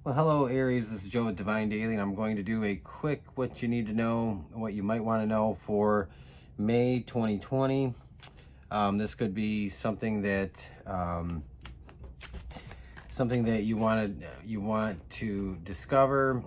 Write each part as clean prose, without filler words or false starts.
Well, hello Aries, this is Joe with Divine Daily, and I'm going to do a quick what you need to know, what you might want to know for May 2020. This could be something that you want to discover,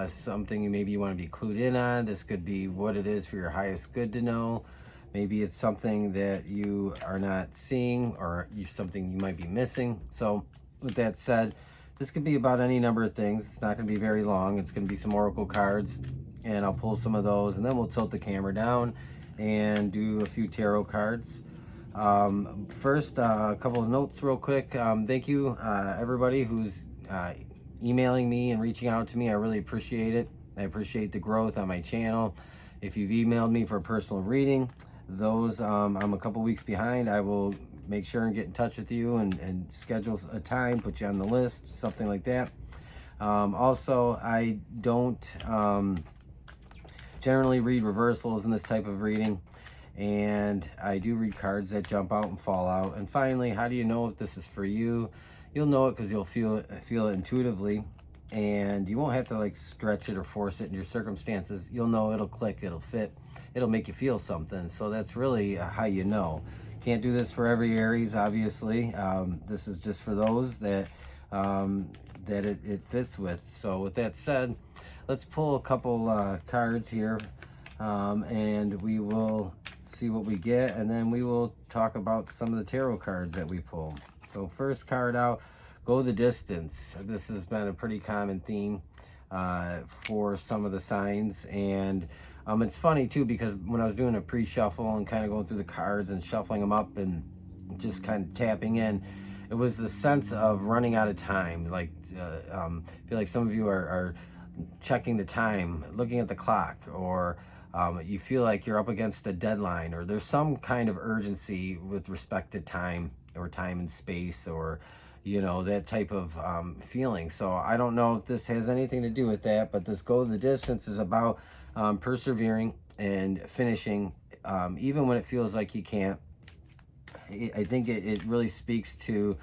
something maybe you want to be clued in on. This could be what it is for your highest good to know. Maybe it's something that you are not seeing, or something you might be missing. So with that said, this could be about any number of things. It's not going to be very long. It's going to be some oracle cards, and I'll pull some of those, and then we'll tilt the camera down and do a few tarot cards. First, a couple of notes real quick. Thank you, everybody who's emailing me and reaching out to me. I really appreciate it. I appreciate the growth on my channel. If you've emailed me for a personal reading, those I'm a couple weeks behind. I will make sure and get in touch with you and schedule a time, put you on the list, something like that. Also, I don't generally read reversals in this type of reading, and I do read cards that jump out and fall out. And finally, how do you know if this is for you? You'll know it because you'll feel it intuitively, and you won't have to like stretch it or force it in your circumstances. You'll know it'll click, it'll fit, it'll make you feel something. So that's really how you know. Can't do this for every Aries, obviously. This is just for those that it fits with. So with that said, let's pull a couple cards here, and we will see what we get, and then we will talk about some of the tarot cards that we pull. So first card out, go the distance. This has been a pretty common theme for some of the signs, and it's funny too, because when I was doing a pre-shuffle and kind of going through the cards and shuffling them up and just kind of tapping in, it was the sense of running out of time. Like I feel like some of you are checking the time, looking at the clock, or you feel like you're up against the deadline, or there's some kind of urgency with respect to time, or time and space, or that type of feeling. So I don't know if this has anything to do with that, but this go the distance is about persevering and finishing, even when it feels like you can't. I think it really speaks to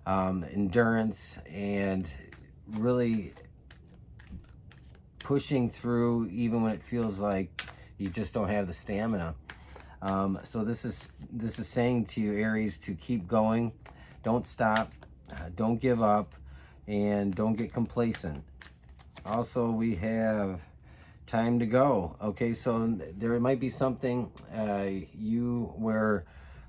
endurance and really pushing through even when it feels like you just don't have the stamina. So this is saying to you, Aries, to keep going, don't stop, don't give up, and don't get complacent. Also, we have time to go. Okay, so there might be something where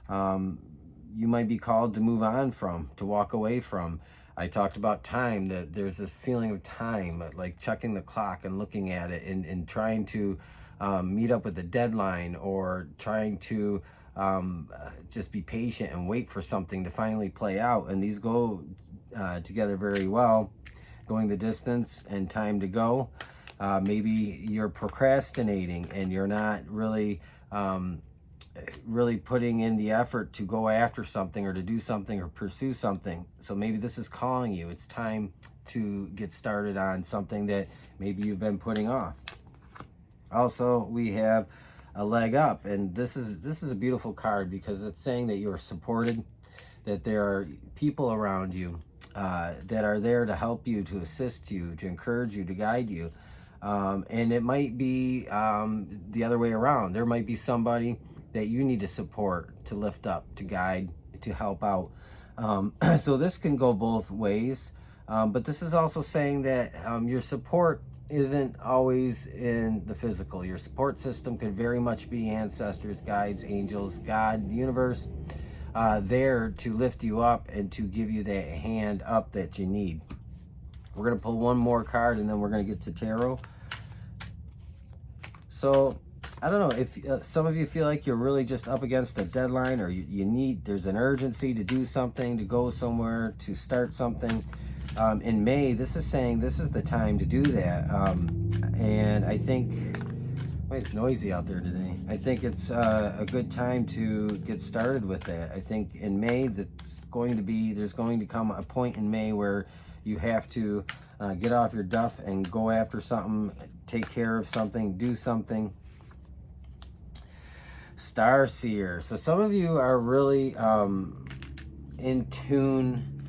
you might be called to move on from, to walk away from. I talked about time, that there's this feeling of time, like checking the clock and looking at it, and trying to meet up with the deadline, or trying to just be patient and wait for something to finally play out. And these go together very well. Going the distance and time to go. Maybe you're procrastinating and you're not really putting in the effort to go after something, or to do something, or pursue something. So maybe this is calling you. It's time to get started on something that maybe you've been putting off. Also, we have a leg up, and this is a beautiful card, because it's saying that you're supported, that there are people around you that are there to help you, to assist you, to encourage you, to guide you. And it might be the other way around. There might be somebody that you need to support, to lift up, to guide, to help out. So this can go both ways. But this is also saying that your support isn't always in the physical. Your support system could very much be ancestors, guides, angels, God, the universe, there to lift you up and to give you that hand up that you need. We're going to pull one more card, and then we're going to get to tarot. So I don't know if some of you feel like you're really just up against a deadline, or there's an urgency to do something, to go somewhere, to start something. In May, this is saying this is the time to do that. And I think, it's noisy out there today. I think it's a good time to get started with that. I think in May, there's going to come a point in May where you have to get off your duff and go after something, take care of something, do something. Star Seer. So some of you are really in tune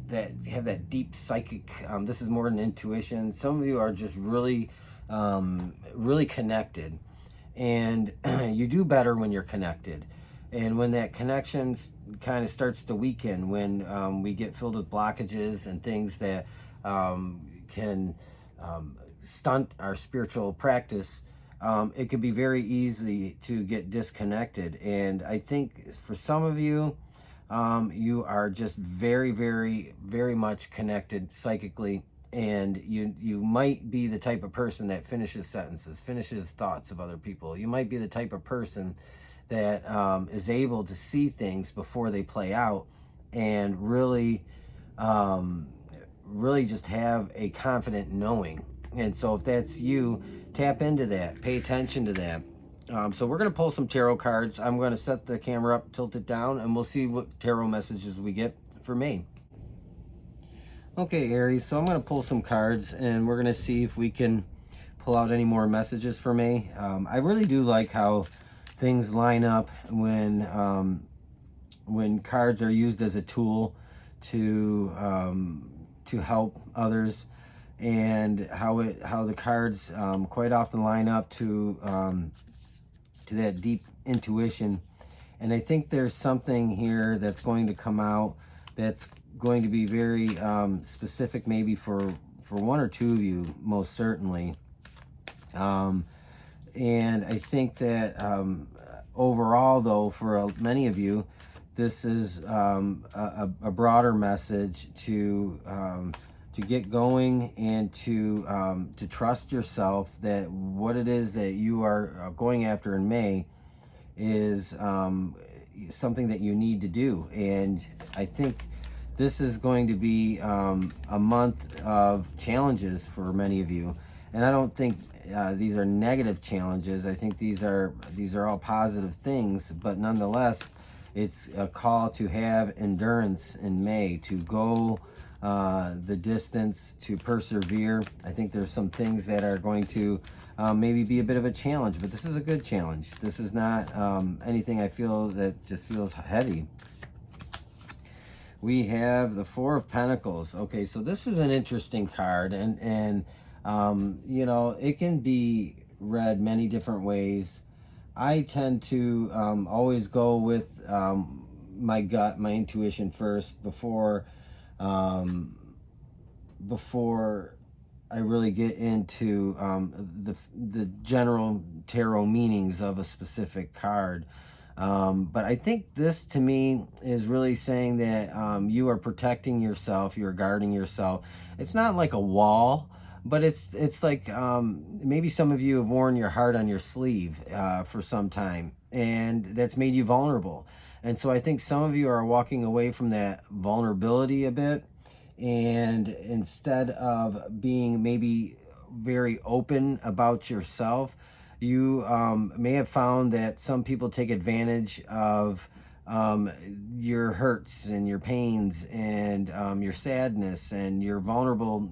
that have that deep psychic, this is more than intuition. Some of you are just really really connected, and you do better when you're connected. And when that connection kind of starts to weaken, when we get filled with blockages and things that can stunt our spiritual practice, it could be very easy to get disconnected. And I think for some of you, you are just very, very, very much connected psychically, and you might be the type of person that finishes sentences, finishes thoughts of other people. You might be the type of person that is able to see things before they play out, and really really just have a confident knowing. And so if that's you, tap into that, pay attention to that. So we're going to pull some tarot cards. I'm going to set the camera up, tilt it down, and we'll see what tarot messages we get for May. Okay, Aries, so I'm going to pull some cards, and we're going to see if we can pull out any more messages for May. I really do like how things line up when cards are used as a tool to help others, and how the cards quite often line up to that deep intuition. And I think there's something here that's going to come out that's going to be very specific, maybe for one or two of you, most certainly. And I think that overall, though, for many of you, this is a broader message to get going, and to trust yourself, that what it is that you are going after in May is something that you need to do. And I think this is going to be a month of challenges for many of you. And I don't think these are negative challenges. I think these are all positive things, but nonetheless, it's a call to have endurance in May, to go the distance, to persevere. I think there's some things that are going to maybe be a bit of a challenge, but this is a good challenge. This is not anything I feel that just feels heavy. We have the Four of Pentacles. Okay, so this is an interesting card, and you know, it can be read many different ways. I tend to always go with my gut, my intuition first, before I really get into the general tarot meanings of a specific card. But I think this, to me, is really saying that you are protecting yourself, you're guarding yourself. It's not like a wall, but it's like maybe some of you have worn your heart on your sleeve for some time, and that's made you vulnerable. And so I think some of you are walking away from that vulnerability a bit, and instead of being maybe very open about yourself, you may have found that some people take advantage of your hurts and your pains and your sadness and your vulnerable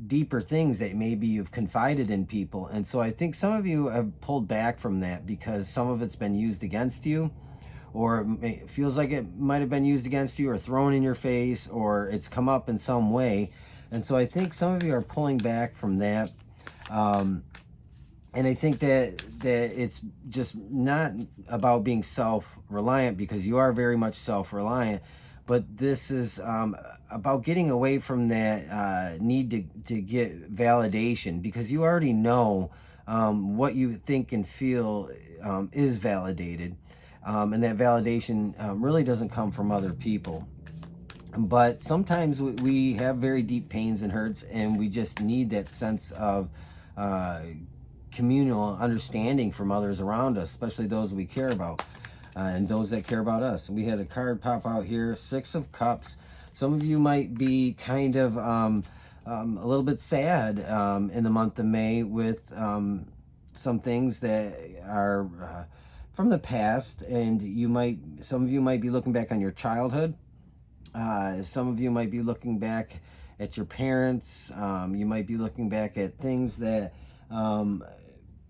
deeper things that maybe you've confided in people. And so I think some of you have pulled back from that because some of it's been used against you, or it feels like it might have been used against you, or thrown in your face, or it's come up in some way. And so I think some of you are pulling back from that. And I think that it's just not about being self-reliant, because you are very much self-reliant, but this is about getting away from that need to get validation, because you already know what you think and feel is validated, and that validation really doesn't come from other people. But sometimes we have very deep pains and hurts, and we just need that sense of communal understanding from others around us, especially those we care about, and those that care about us. We had a card pop out here, Six of Cups. Some of you might be kind of a little bit sad in the month of May with some things that are from the past, and some of you might be looking back on your childhood. Some of you might be looking back at your parents. You might be looking back at things that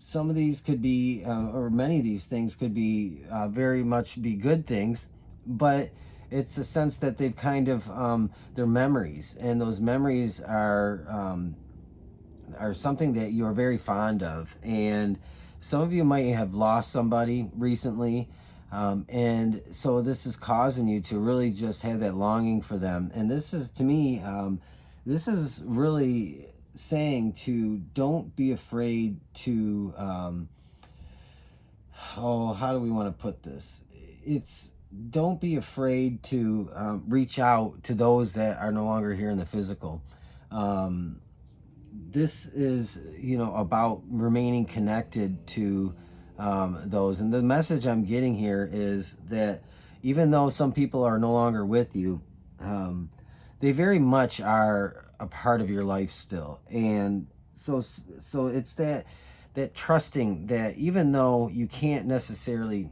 some of these could be, or many of these things could be very much be good things, but it's a sense that they've kind of their memories, and those memories are something that you're very fond of. And some of you might have lost somebody recently, and so this is causing you to really just have that longing for them. And this is, to me, this is really saying to don't be afraid to oh, how do we want to put this? It's don't be afraid to reach out to those that are no longer here in the physical. This is, about remaining connected to those. And the message I'm getting here is that even though some people are no longer with you, they very much are a part of your life still. And so it's that trusting that even though you can't necessarily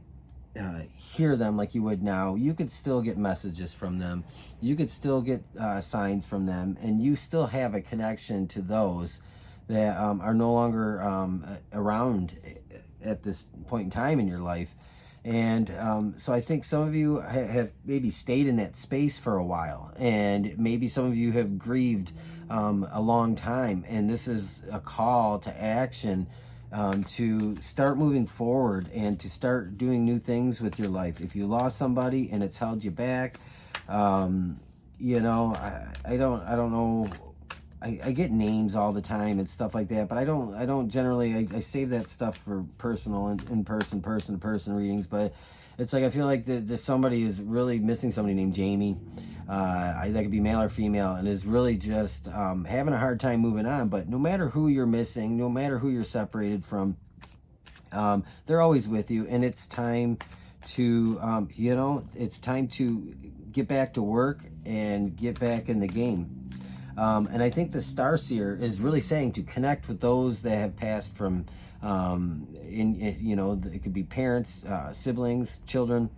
hear them like you would now, you could still get messages from them, you could still get signs from them, and you still have a connection to those that are no longer around at this point in time in your life. And so I think some of you have maybe stayed in that space for a while, and maybe some of you have grieved a long time, and this is a call to action, to start moving forward and to start doing new things with your life. If you lost somebody and it's held you back, I don't know. I get names all the time and stuff like that, but I don't generally, I save that stuff for personal and in-person, person-to-person readings. But it's like, I feel like that somebody is really missing somebody named Jamie. That could be male or female, and is really just having a hard time moving on. But no matter who you're missing, no matter who you're separated from, they're always with you. And it's time to, it's time to get back to work and get back in the game. And I think the Starseer is really saying to connect with those that have passed from, it could be parents, siblings, children.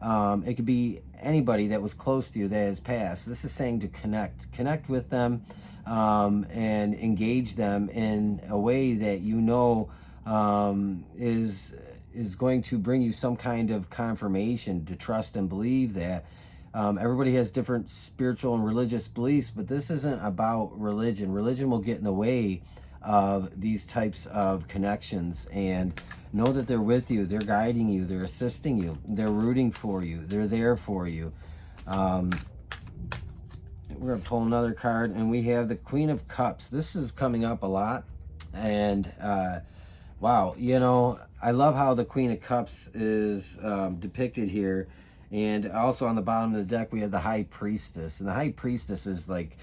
It could be anybody that was close to you that has passed. This is saying to connect with them, and engage them in a way that is going to bring you some kind of confirmation to trust and believe that. Everybody has different spiritual and religious beliefs, but this isn't about religion. Religion will get in the way of these types of connections. And know that they're with you, they're guiding you, they're assisting you, they're rooting for you, they're there for you. We're going to pull another card, and we have the Queen of Cups. This is coming up a lot. And wow, I love how the Queen of Cups is depicted here. And also on the bottom of the deck, we have the High Priestess. And the High Priestess is like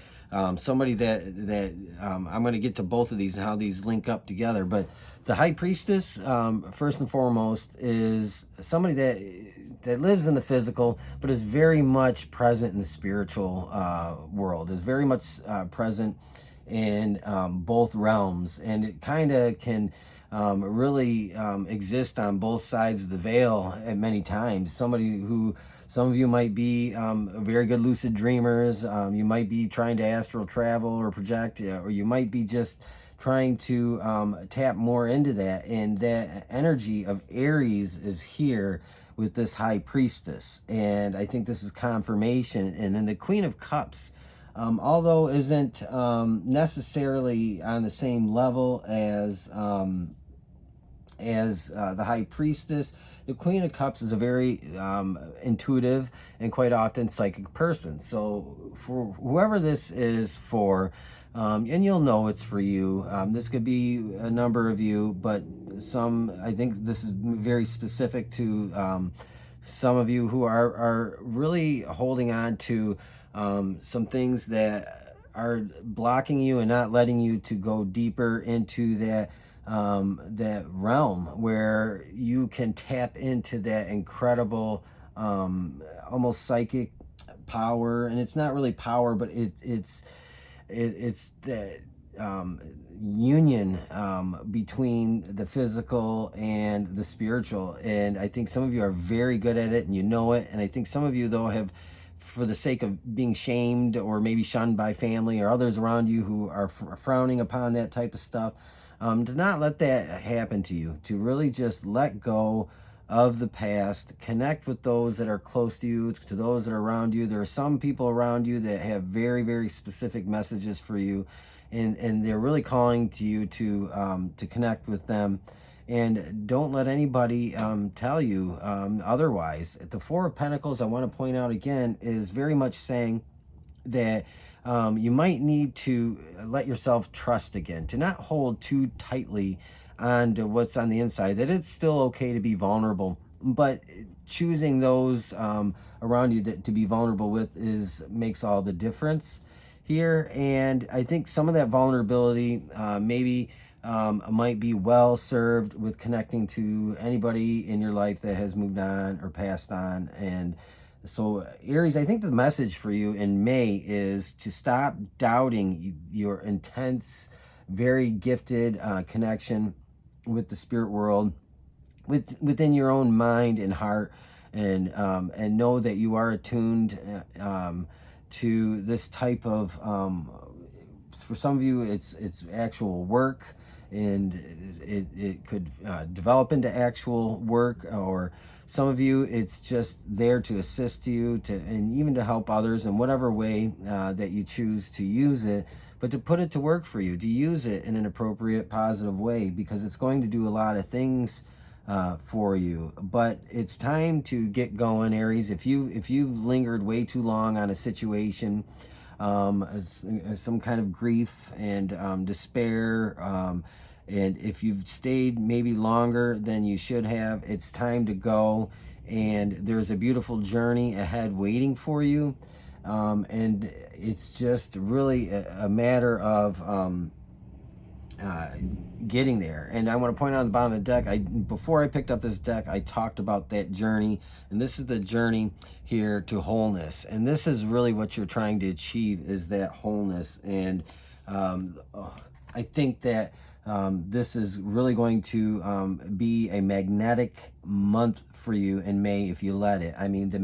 somebody that I'm going to get to both of these and how these link up together. But the High Priestess, first and foremost, is somebody that lives in the physical, but is very much present in the spiritual world, is very much present in both realms. And it kind of can really exist on both sides of the veil at many times. Some of you might be very good lucid dreamers. You might be trying to astral travel or project, or you might be just trying to tap more into that. And that energy of Aries is here with this High Priestess. And I think this is confirmation. And then the Queen of Cups, although isn't necessarily on the same level as the High Priestess, the Queen of Cups is a very intuitive and quite often psychic person. So for whoever this is for, and you'll know it's for you. This could be a number of you, but I think this is very specific to some of you who are really holding on to some things that are blocking you and not letting you to go deeper into that realm where you can tap into that incredible almost psychic power. And it's not really power, but it's that union between the physical and the spiritual. And I think some of you are very good at it, and you know it. And I think some of you, though, have, for the sake of being shamed or maybe shunned by family or others around you who are frowning upon that type of stuff, to not let that happen to you, to really just let go of the past. Connect with those that are close to you, to those that are around you. There are some people around you that have very, very specific messages for you, and they're really calling to you to connect with them. And don't let anybody tell you otherwise. The Four of Pentacles, I want to point out again, is very much saying that you might need to let yourself trust again, to not hold too tightly on to what's on the inside, that it's still okay to be vulnerable, but choosing those around you that to be vulnerable with makes all the difference here. And I think some of that vulnerability maybe might be well served with connecting to anybody in your life that has moved on or passed on. And so, Aries, I think the message for you in May is to stop doubting your intense, very gifted connection with the spirit world, within your own mind and heart, and know that you are attuned to this type of. For some of you, it's actual work, and it could develop into actual work, or some of you it's just there to assist you and even to help others in whatever way that you choose to use it, but to put it to work for you, to use it in an appropriate, positive way, because it's going to do a lot of things for you. But it's time to get going, Aries. If you've lingered way too long on a situation, some kind of grief and despair, and if you've stayed maybe longer than you should have, it's time to go. And there's a beautiful journey ahead waiting for you. And it's just really a matter of getting there. And I want to point out on the bottom of the deck, before I picked up this deck, I talked about that journey, and this is the journey here to wholeness. And this is really what you're trying to achieve, is that wholeness. And I think that this is really going to be a magnetic month for you in May if you let it. I mean, the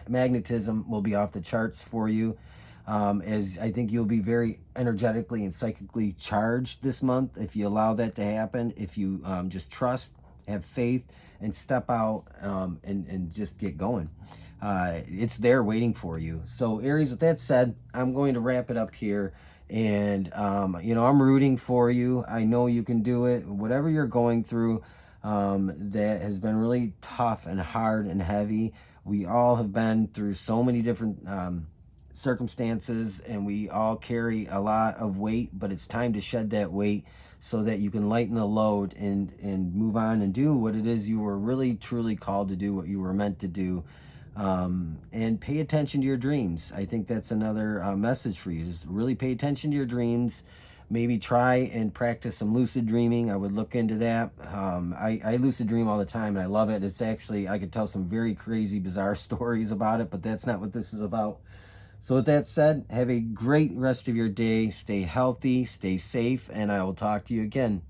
magnetism will be off the charts for you. As I think you'll be very energetically and psychically charged this month if you allow that to happen, if you just trust, have faith, and step out and just get going. It's there waiting for you. So, Aries, with that said, I'm going to wrap it up here. And, I'm rooting for you. I know you can do it. Whatever you're going through that has been really tough and hard and heavy, we all have been through so many different circumstances, and we all carry a lot of weight, but it's time to shed that weight so that you can lighten the load and move on and do what it is you were really truly called to do, what you were meant to do. And pay attention to your dreams. I think that's another message for you. Just really pay attention to your dreams. Maybe try and practice some lucid dreaming. I would look into that. I lucid dream all the time, and I love it. It's actually, I could tell some very crazy, bizarre stories about it, but that's not what this is about. So with that said, have a great rest of your day. Stay healthy, stay safe, and I will talk to you again.